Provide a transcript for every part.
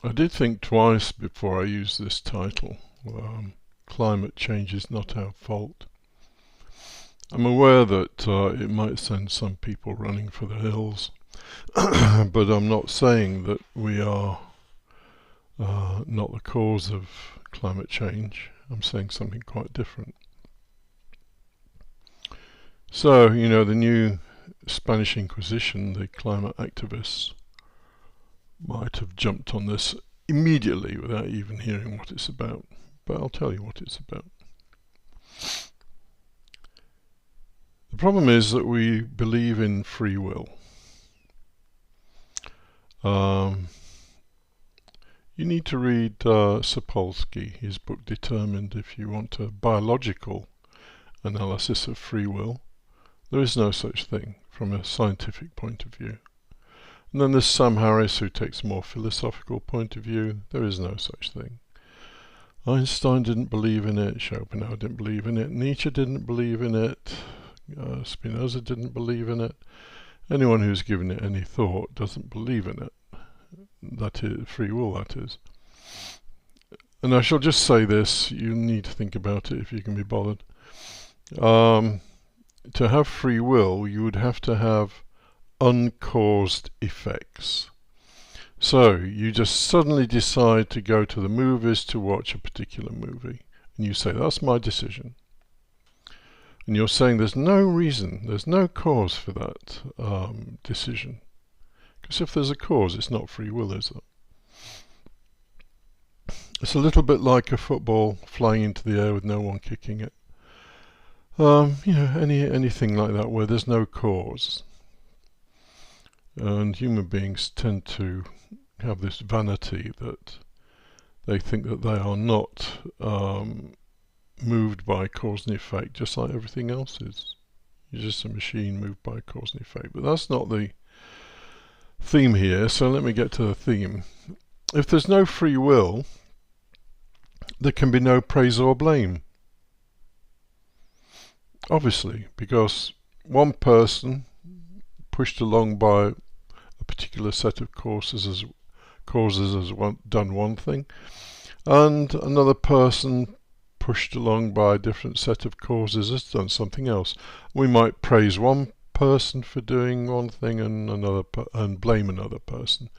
I did think twice before I used this title. Climate change is not our fault. I'm aware that it might send some people running for the hills, but I'm not saying that we are not the cause of climate change. I'm saying something quite different. So, the new Spanish Inquisition, the climate activists, might have jumped on this immediately without even hearing what it's about. But I'll tell you what it's about. The problem is that we believe in free will. You need to read Sapolsky, his book Determined, if you want a biological analysis of free will. There is no such thing from a scientific point of view. And then there's Sam Harris, who takes a more philosophical point of view. There is no such thing. Einstein didn't believe in it, Schopenhauer didn't believe in it, Nietzsche didn't believe in it, Spinoza didn't believe in it. Anyone who's given it any thought doesn't believe in it. That is free will, that is. And I shall just say this, you need to think about it if you can be bothered. To have free will, you would have to have uncaused effects. So you just suddenly decide to go to the movies to watch a particular movie, and you say, that's my decision. And you're saying there's no reason, there's no cause for that decision. Because if there's a cause, it's not free will, is it? It's a little bit like a football flying into the air with no one kicking it. Anything like that where there's no cause. And human beings tend to have this vanity that they think that they are not moved by cause and effect, just like everything else is. You're just a machine moved by cause and effect. But that's not the theme here, so let me get to the theme. If there's no free will, there can be no praise or blame. Obviously, because one person pushed along by a particular set of causes has done one thing, and another person pushed along by a different set of causes has done something else. We might praise one person for doing one thing and blame another person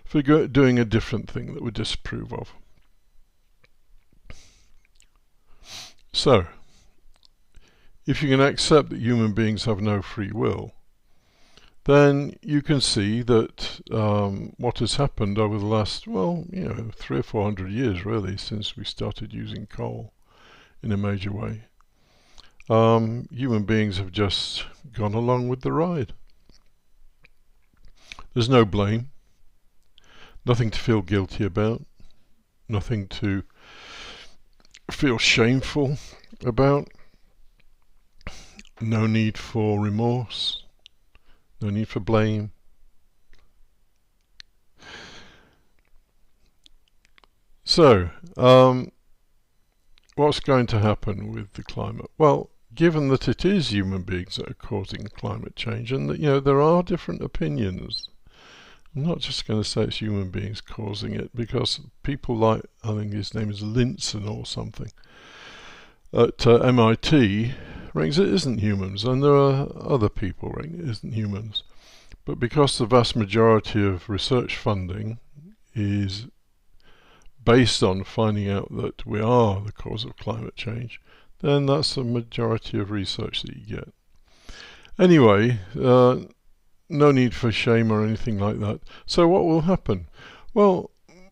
for doing a different thing that we disapprove of. So, if you can accept that human beings have no free will, then you can see that what has happened over the last, 300 or 400 years really, since we started using coal in a major way, human beings have just gone along with the ride. There's no blame, nothing to feel guilty about, nothing to feel shameful about, no need for remorse, no need for blame. So, what's going to happen with the climate? Well, given that it is human beings that are causing climate change, and that there are different opinions, I'm not just going to say it's human beings causing it, because people like, I think his name is Linson or something, at MIT reckons it isn't humans, and there are other people reckon it isn't humans. But because the vast majority of research funding is based on finding out that we are the cause of climate change, then that's the majority of research that you get. Anyway, no need for shame or anything like that. So what will happen? Well,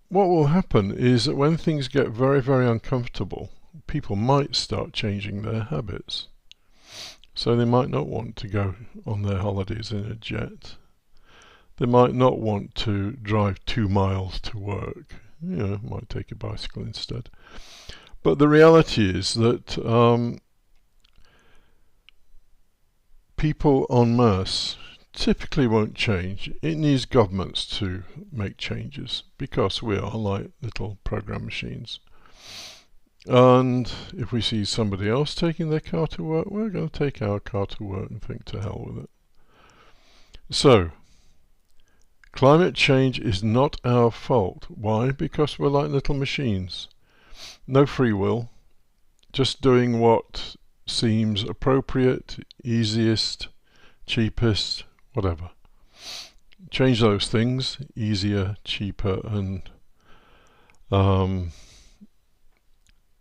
what will happen is that when things get very, very uncomfortable, people might start changing their habits. So they might not want to go on their holidays in a jet. They might not want to drive 2 miles to work. Might take a bicycle instead. But the reality is that people en masse typically won't change. It needs governments to make changes because we are like little program machines. And if we see somebody else taking their car to work, we're going to take our car to work and think to hell with it. So, Climate change is not our fault. Why? Because we're like little machines. No free will. Just doing what seems appropriate, easiest, cheapest, whatever. Change those things, easier, cheaper, and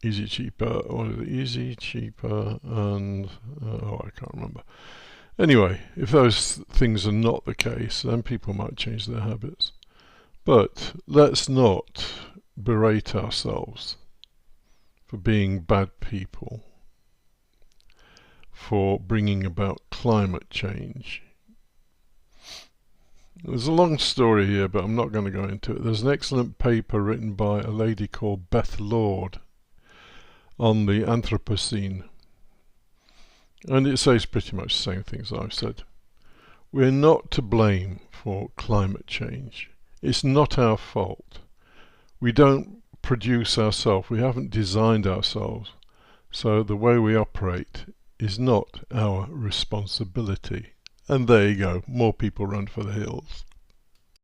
easy, cheaper, and I can't remember. Anyway, if those things are not the case, then people might change their habits. But let's not berate ourselves for being bad people, for bringing about climate change. There's a long story here, but I'm not going to go into it. There's an excellent paper written by a lady called Beth Lord on the Anthropocene. And it says pretty much the same things I've said. We're not to blame for climate change. It's not our fault. We don't produce ourselves. We haven't designed ourselves. So the way we operate is not our responsibility. And there you go. More people run for the hills.